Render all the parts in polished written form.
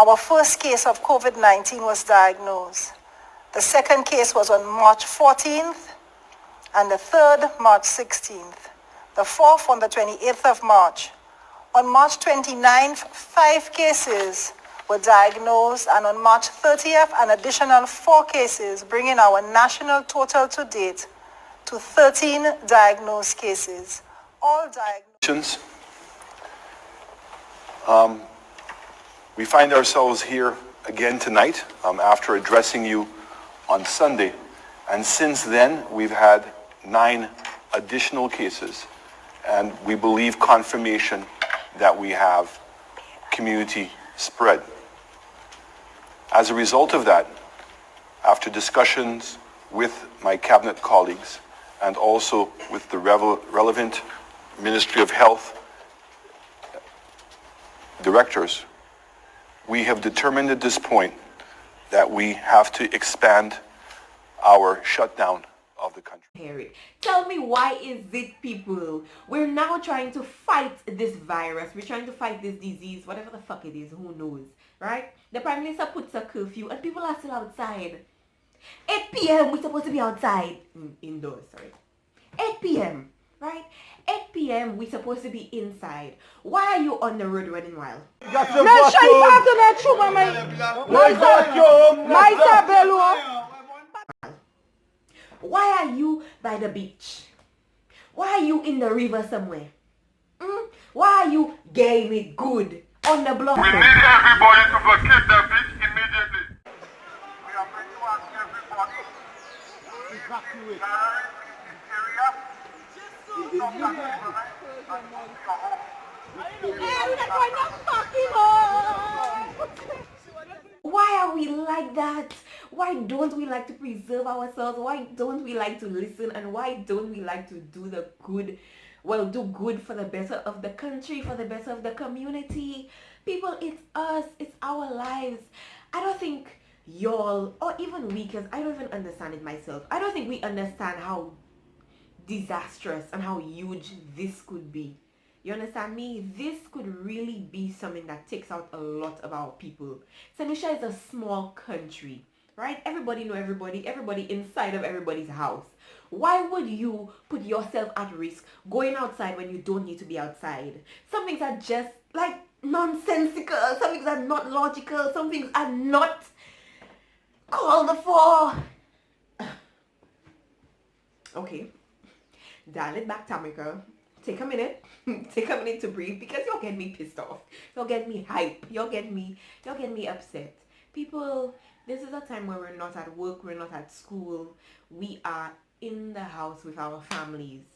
our first case of COVID-19 was diagnosed. The second case was on March 14th, and the third, March 16th. The fourth on the 28th of March. On March 29th, 5 cases were diagnosed, and on March 30th, an additional 4 cases, bringing our national total to date to 13 diagnosed cases. All diagnosed. We find ourselves here again tonight after addressing you on Sunday. And since then, we've had 9 additional cases. And we believe confirmation that we have community spread. As a result of that, after discussions with my cabinet colleagues and also with the relevant Ministry of Health directors, we have determined at this point that we have to expand our shutdown of the country. Harry, tell me, why is it, people? We're now trying to fight this virus. We're trying to fight this disease, whatever the fuck it is, who knows, right? The Prime Minister puts a curfew and people are still outside. 8 p.m. we're supposed to be outside. Indoors, sorry. 8 p.m., right? 8 p.m. we're supposed to be inside. Why are you on the road running wild? Why are you by the beach? Why are you in the river somewhere? Why are you getting it good on the block? We need everybody to vacate the beach immediately. We are going to ask everybody to evacuate this area. Why are we like that? Why don't we like to preserve ourselves? Why don't we like to listen? And why don't we like to do the good? Well, do good for the better of the country, for the better of the community. People, it's us. It's our lives. I don't think y'all, or even we, because I don't even understand it myself. I don't think we understand how disastrous and how huge this could be. You understand me? This could really be something that takes out a lot of our people. St. Lucia is a small country, right? Everybody know everybody inside of everybody's house. Why would you put yourself at risk going outside when you don't need to be outside? Some things are just like nonsensical. Some things are not logical. Some things are not called for. Okay. Dial it back, Tamika. Take a minute. Take a minute to breathe, because you'll get me pissed off. You'll get me hype. You'll get me upset. People, this is a time where we're not at work, we're not at school. We are in the house with our families.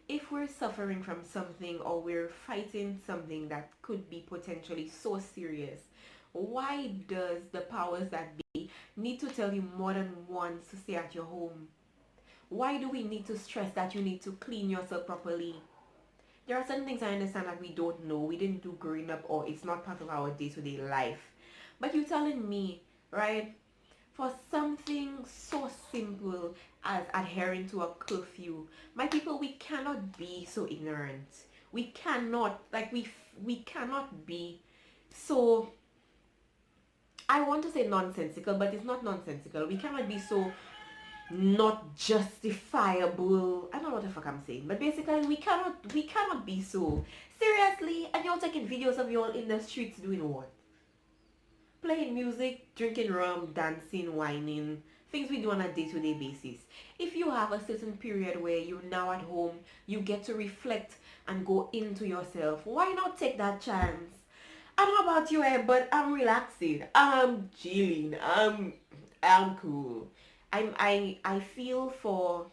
If we're suffering from something or we're fighting something that could be potentially so serious, why does the powers that be need to tell you more than once to stay at your home? Why do we need to stress that you need to clean yourself properly? There are certain things I understand that we don't know, we didn't do growing up, or it's not part of our day-to-day life. But you're telling me, right, for something so simple as adhering to a curfew, my people, we cannot be so ignorant. We cannot, like, we cannot be so, I want to say nonsensical, but it's not nonsensical. We cannot be so not justifiable. I don't know what the fuck I'm saying, but basically we cannot be so seriously. And you're taking videos of you all in the streets doing what? Playing music, drinking rum, dancing, whining, things we do on a day-to-day basis. If you have a certain period where you're now at home, you get to reflect and go into yourself, why not take that chance? I don't know about you, but I'm relaxing, I'm chilling, I'm cool. I feel for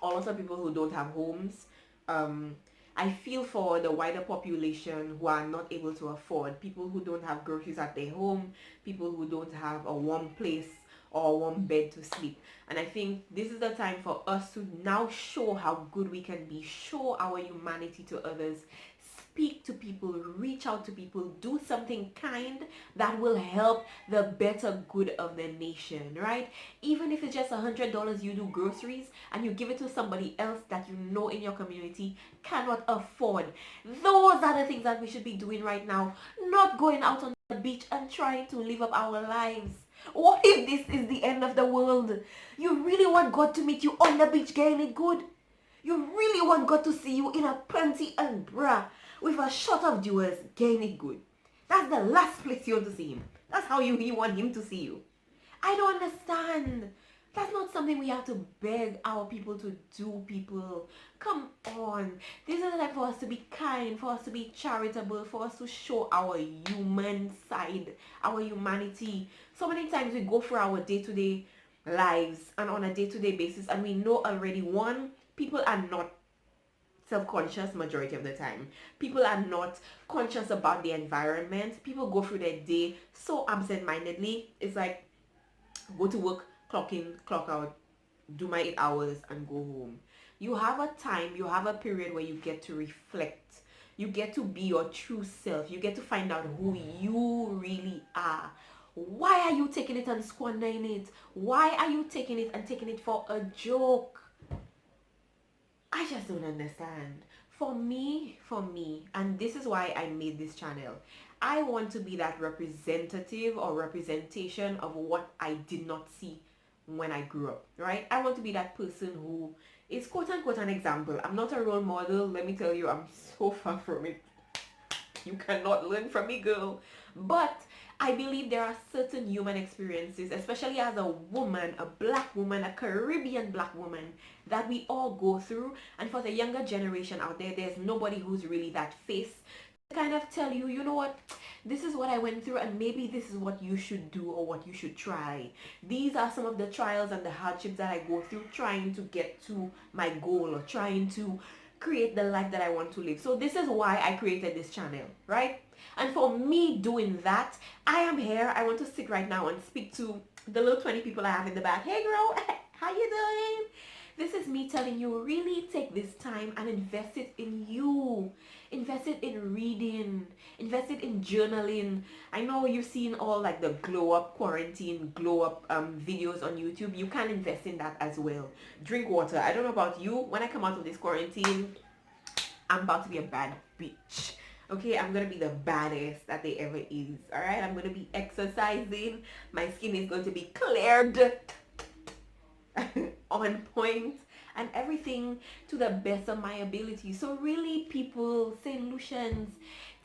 all of the people who don't have homes. I feel for the wider population who are not able to afford, people who don't have groceries at their home, people who don't have a warm place or a warm bed to sleep. And I think this is the time for us to now show how good we can be, show our humanity to others, speak to people, reach out to people, do something kind that will help the better good of the nation, right? Even if it's just $100 you do groceries and you give it to somebody else that you know in your community cannot afford. Those are the things that we should be doing right now, not going out on the beach and trying to live up our lives? What if this is the end of the world? You really want God to meet you on the beach getting it good? You really want God to see you in a panty and bra with a shot of jewels getting it good? That's the last place you want to see him. That's how you want him to see you. I don't understand. That's not something we have to beg our people to do, people. Come on. This is the time for us to be kind, for us to be charitable, for us to show our human side, our humanity. So many times we go through our day-to-day lives and on a day-to-day basis, and we know already, one, people are not self-conscious majority of the time. People are not conscious about the environment. People go through their day so absent-mindedly. It's like, go to work, clock in, clock out, do my 8 hours and go home. You have a time, you have a period where you get to reflect. You get to be your true self. You get to find out who you really are. Why are you taking it and squandering it? Why are you taking it and taking it for a joke? I just don't understand. For me, and this is why I made this channel, I want to be that representative or representation of what I did not see when I grew up, right? I want to be that person who is quote unquote an example. I'm not a role model. Let me tell you, I'm so far from it. You cannot learn from me, girl. But I believe there are certain human experiences, especially as a woman, a black woman, a Caribbean black woman, that we all go through. And for the younger generation out there, there's nobody who's really that face to kind of tell you, you know what, this is what I went through and maybe this is what you should do or what you should try. These are some of the trials and the hardships that I go through trying to get to my goal or trying to create the life that I want to live. So this is why I created this channel, right? And for me doing that, I am here. I want to sit right now and speak to the little 20 people I have in the back. Hey girl, how you doing? This is me telling you, really take this time and invest it in you. Invest it in reading. Invest it in journaling. I know you've seen all like the glow up quarantine, glow up videos on YouTube. You can invest in that as well. Drink water. I don't know about you. When I come out of this quarantine, I'm about to be a bad bitch. Okay, I'm gonna be the baddest that there ever is. Alright, I'm gonna be exercising. My skin is going to be cleared on point and everything to the best of my ability. So really, people, St. Lucians,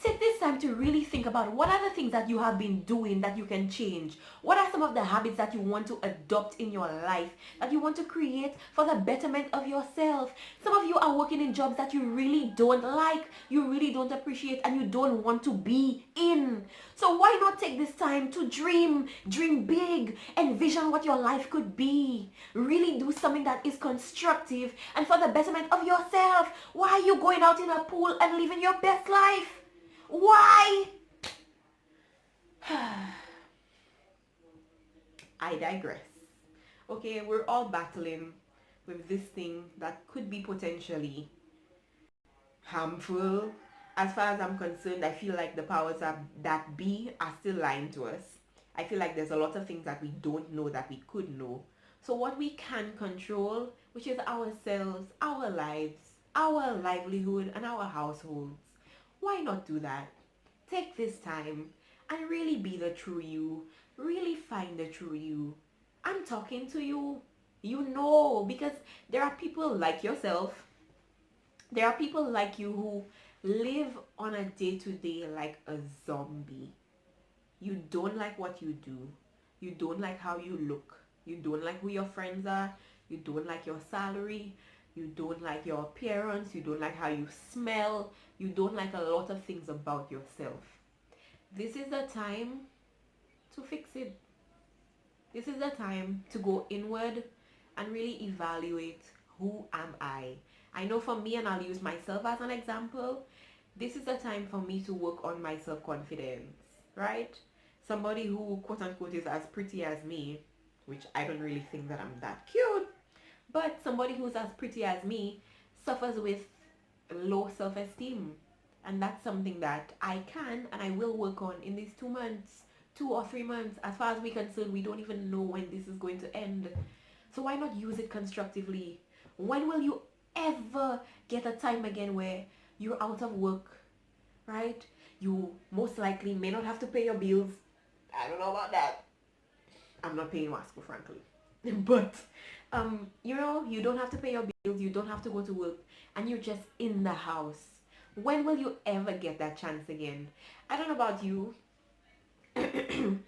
take this time to really think about what are the things that you have been doing that you can change. What are some of the habits that you want to adopt in your life, that you want to create for the betterment of yourself? Some of you are working in jobs that you really don't like, you really don't appreciate, and you don't want to be in. So why not take this time to dream big, envision what your life could be. Really do something that is constructive and for the betterment of yourself. Why are you going out in a pool and living your best life? Why? I digress. Okay, we're all battling with this thing that could be potentially harmful. As far as I'm concerned, I feel like the powers that be are still lying to us. I feel like there's a lot of things that we don't know that we could know. So what we can control, which is ourselves, our lives, our livelihood, and our households, why not do that? Take this time and really be the true you. Really find the true you. I'm talking to you. You know, because there are people like yourself. There are people like you who live on a day-to-day like a zombie. You don't like what you do. You don't like how you look. You don't like who your friends are. You don't like your salary. You don't like your appearance. You don't like how you smell. You don't like a lot of things about yourself. This is the time to fix it. This is the time to go inward and really evaluate, who am I? I know for me, and I'll use myself as an example, this is the time for me to work on my self-confidence, right? Somebody who quote unquote is as pretty as me, which I don't really think that I'm that cute, but somebody who's as pretty as me suffers with low self-esteem. And that's something that I can and I will work on in these 2 months, 2 or 3 months. As far as we're concerned, we don't even know when this is going to end. So why not use it constructively? When will you ever get a time again where you're out of work, right? You most likely may not have to pay your bills. I don't know about that. I'm not paying Wasco, frankly. But, you don't have to pay your bills. You don't have to go to work. And you're just in the house. When will you ever get that chance again? I don't know about you. And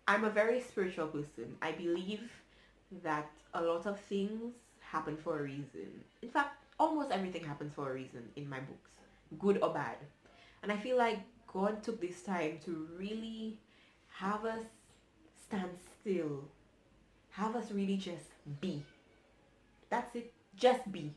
I'm a very spiritual person. I believe that a lot of things happen for a reason. In fact, almost everything happens for a reason in my books, good or bad. And I feel like God took this time to really have us stand still, have us really just be. That's it, just be.